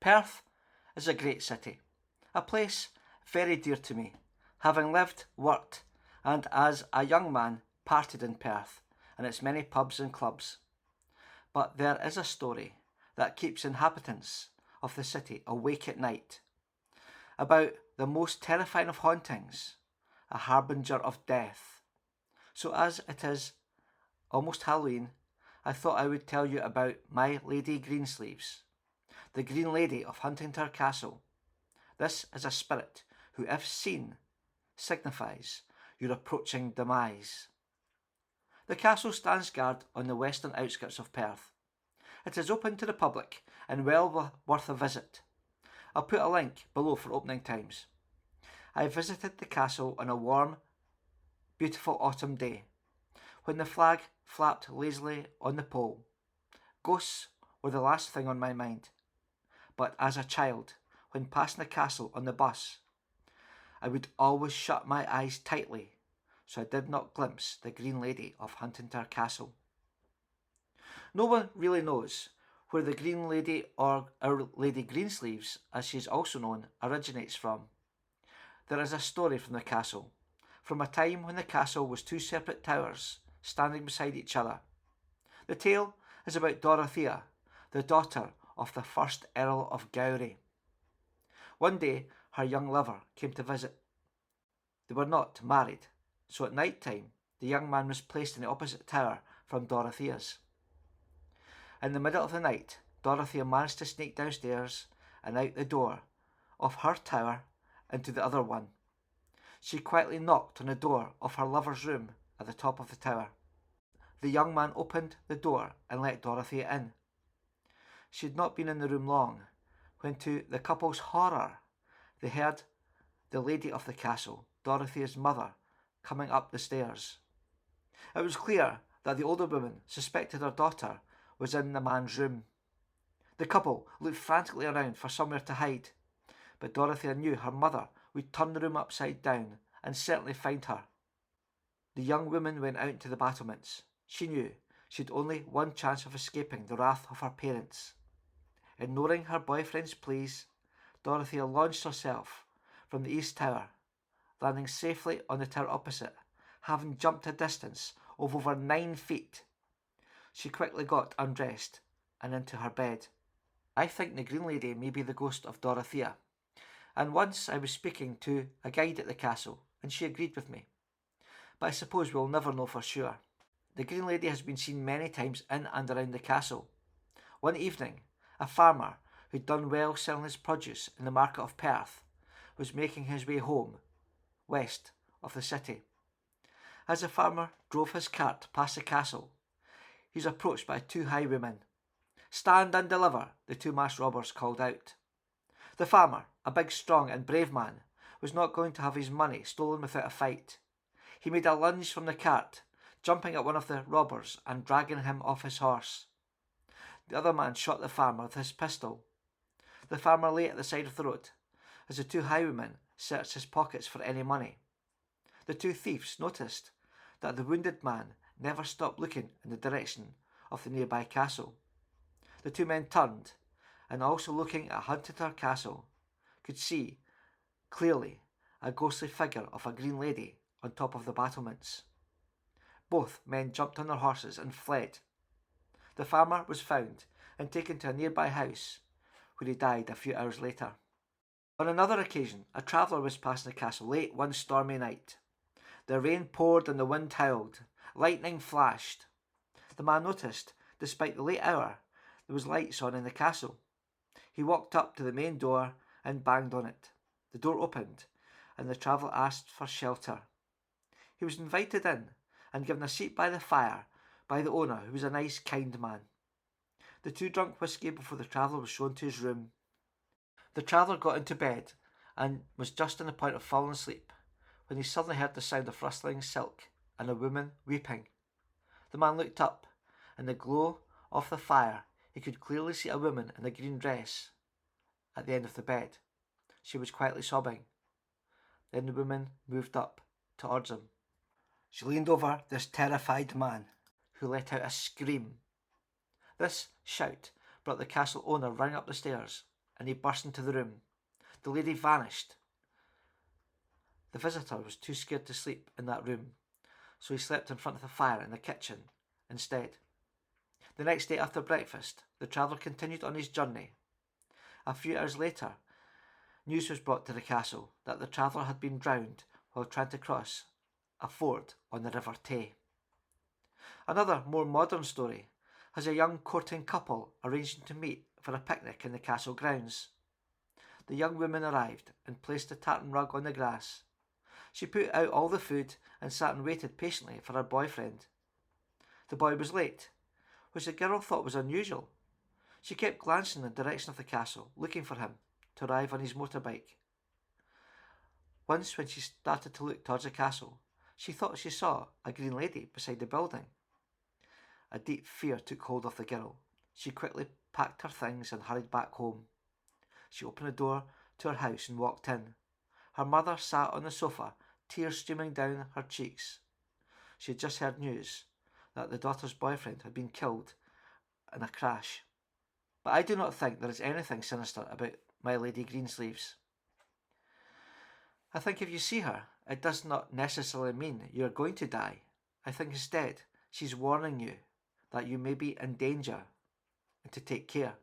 Perth is a great city, a place very dear to me, having lived, worked, and as a young man parted in Perth and its many pubs and clubs. But there is a story that keeps inhabitants of the city awake at night, about the most terrifying of hauntings, a harbinger of death. So as it is almost Halloween, I thought I would tell you about My Lady Greensleeves, the Green Lady of Huntingtower Castle. This is a spirit who, if seen, signifies your approaching demise. The castle stands guard on the western outskirts of Perth. It is open to the public and well worth a visit. I'll put a link below for opening times. I visited the castle on a warm, beautiful autumn day, when the flag flapped lazily on the pole. Ghosts were the last thing on my mind. But as a child, when passing the castle on the bus, I would always shut my eyes tightly so I did not glimpse the Green Lady of Huntingtower Castle. No one really knows where the Green Lady, or Our Lady Greensleeves as she is also known, originates from. There is a story from the castle, from a time when the castle was two separate towers standing beside each other. The tale is about Dorothea, the daughter of the first Earl of Gowrie. One day her young lover came to visit. They were not married, so at night time the young man was placed in the opposite tower from Dorothea's. In the middle of the night, Dorothea managed to sneak downstairs and out the door of her tower into the other one. She quietly knocked on the door of her lover's room at the top of the tower. The young man opened the door and let Dorothea in. She had not been in the room long, when to the couple's horror, they heard the lady of the castle, Dorothea's mother, coming up the stairs. It was clear that the older woman suspected her daughter was in the man's room. The couple looked frantically around for somewhere to hide, but Dorothea knew her mother would turn the room upside down and certainly find her. The young woman went out into the battlements. She knew she had only one chance of escaping the wrath of her parents. Ignoring her boyfriend's pleas, Dorothea launched herself from the east tower, landing safely on the tower opposite, having jumped a distance of over 9 feet. She quickly got undressed and into her bed. I think the Green Lady may be the ghost of Dorothea, and once I was speaking to a guide at the castle, and she agreed with me. But I suppose we'll never know for sure. The Green Lady has been seen many times in and around the castle. One evening, a farmer who'd done well selling his produce in the market of Perth was making his way home, west of the city. As the farmer drove his cart past the castle, he was approached by 2 highwaymen. "Stand and deliver," the 2 masked robbers called out. The farmer, a big, strong and brave man, was not going to have his money stolen without a fight. He made a lunge from the cart, jumping at one of the robbers and dragging him off his horse. The other man shot the farmer with his pistol. The farmer lay at the side of the road as the 2 highwaymen searched his pockets for any money. The 2 thieves noticed that the wounded man never stopped looking in the direction of the nearby castle. The 2 men turned, and also looking at Huntingtower Castle, could see clearly a ghostly figure of a Green Lady on top of the battlements. Both men jumped on their horses and fled. The farmer was found and taken to a nearby house, where he died a few hours later. On another occasion, a traveller was passing the castle late one stormy night. The rain poured and the wind howled. Lightning flashed. The man noticed, despite the late hour, there was lights on in the castle. He walked up to the main door and banged on it. The door opened, and the traveller asked for shelter. He was invited in and given a seat by the fire by the owner, who was a nice, kind man. The 2 drank whiskey before the traveller was shown to his room. The traveller got into bed and was just on the point of falling asleep when he suddenly heard the sound of rustling silk and a woman weeping. The man looked up. In the glow of the fire, he could clearly see a woman in a green dress at the end of the bed. She was quietly sobbing. Then the woman moved up towards him. She leaned over this terrified man, who let out a scream. This shout brought the castle owner running up the stairs. and he burst into the room. The lady vanished. The visitor was too scared to sleep in that room, so he slept in front of the fire in the kitchen instead. The next day after breakfast, the traveller continued on his journey. A few hours later, news was brought to the castle that the traveller had been drowned while trying to cross a ford on the River Tay. Another, more modern story has a young courting couple arranging to meet for a picnic in the castle grounds. The young woman arrived and placed a tartan rug on the grass. She put out all the food and sat and waited patiently for her boyfriend. The boy was late, which the girl thought was unusual. She kept glancing in the direction of the castle, looking for him to arrive on his motorbike. Once, when she started to look towards the castle, she thought she saw a green lady beside the building. A deep fear took hold of the girl. She quickly packed her things and hurried back home. She opened the door to her house and walked in. Her mother sat on the sofa, tears streaming down her cheeks. She had just heard news that the daughter's boyfriend had been killed in a crash. But I do not think there is anything sinister about My Lady Greensleeves. I think if you see her, it does not necessarily mean you are going to die. I think instead she's warning you that you may be in danger and to take care.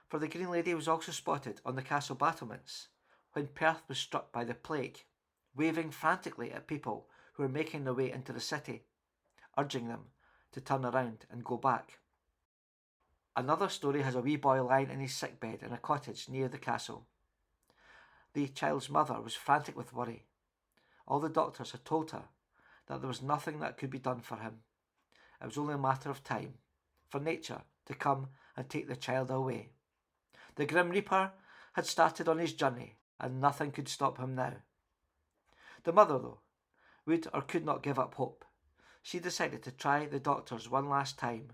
For the Green Lady was also spotted on the castle battlements when Perth was struck by the plague, waving frantically at people who were making their way into the city, urging them to turn around and go back. Another story has a wee boy lying in his sickbed in a cottage near the castle. The child's mother was frantic with worry. All the doctors had told her that there was nothing that could be done for him. It was only a matter of time for nature to come and take the child away. The Grim Reaper had started on his journey, and nothing could stop him now. The mother, though, would or could not give up hope. She decided to try the doctors one last time,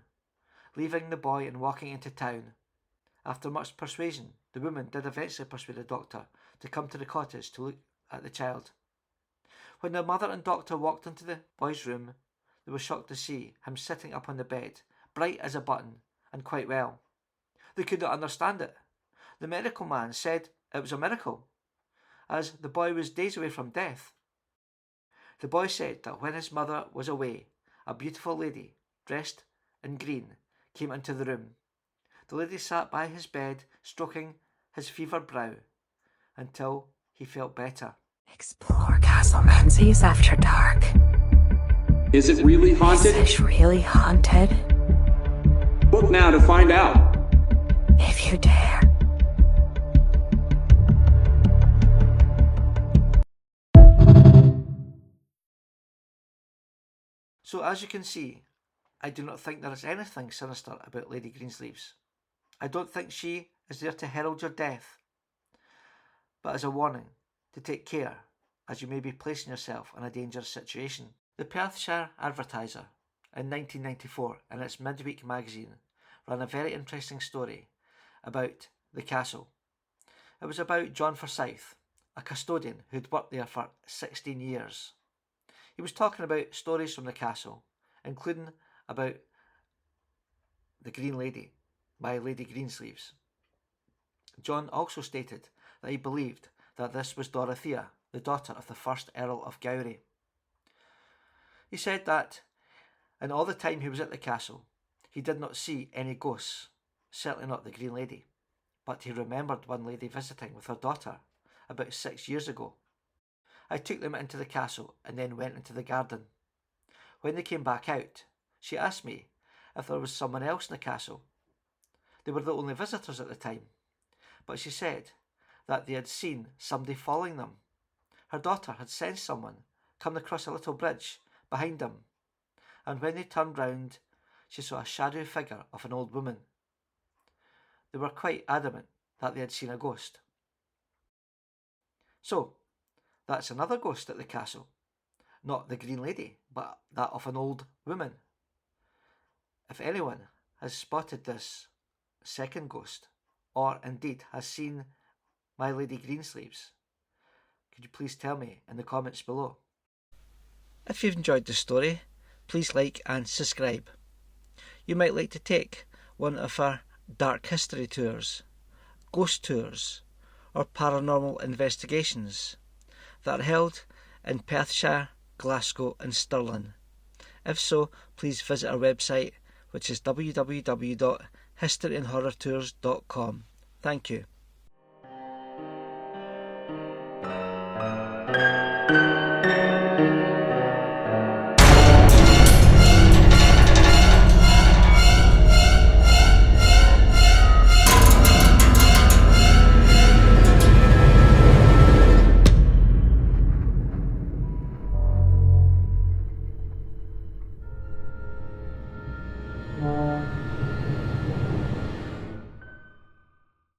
leaving the boy and walking into town. After much persuasion, the woman did eventually persuade the doctor to come to the cottage to look at the child. When the mother and doctor walked into the boy's room, they were shocked to see him sitting up on the bed, bright as a button, and quite well. They could not understand it. The medical man said it was a miracle, as the boy was days away from death. The boy said that when his mother was away, a beautiful lady, dressed in green, came into the room. The lady sat by his bed, stroking his fevered brow, until he felt better. Explore Castle Menzies after dark. Is it really haunted? Is it really haunted? Book now to find out. If you dare. So as you can see, I do not think there is anything sinister about Lady Greensleeves. I don't think she is there to herald your death, but as a warning to take care, as you may be placing yourself in a dangerous situation. The Perthshire Advertiser in 1994, in its midweek magazine, ran a very interesting story about the castle. It was about John Forsyth, a custodian who'd worked there for 16 years. He was talking about stories from the castle, including about the Green Lady, My Lady Greensleeves. John also stated that he believed that this was Dorothea, the daughter of the first Earl of Gowrie. He said that in all the time he was at the castle, he did not see any ghosts, certainly not the Green Lady, but he remembered one lady visiting with her daughter about 6 years ago. I took them into the castle and then went into the garden. When they came back out, she asked me if there was someone else in the castle. They were the only visitors at the time, but she said that they had seen somebody following them. Her daughter had sensed someone come across a little bridge behind them, and when they turned round, she saw a shadowy figure of an old woman. They were quite adamant that they had seen a ghost. So, that's another ghost at the castle. Not the Green Lady, but that of an old woman. If anyone has spotted this second ghost, or indeed has seen My Lady Greensleeves, could you please tell me in the comments below? If you've enjoyed this story, please like and subscribe. You might like to take one of our dark history tours. ghost tours, or paranormal investigations that are held in Perthshire, Glasgow and Stirling? If so, please visit our website, which is www.historyandhorrortours.com. Thank you.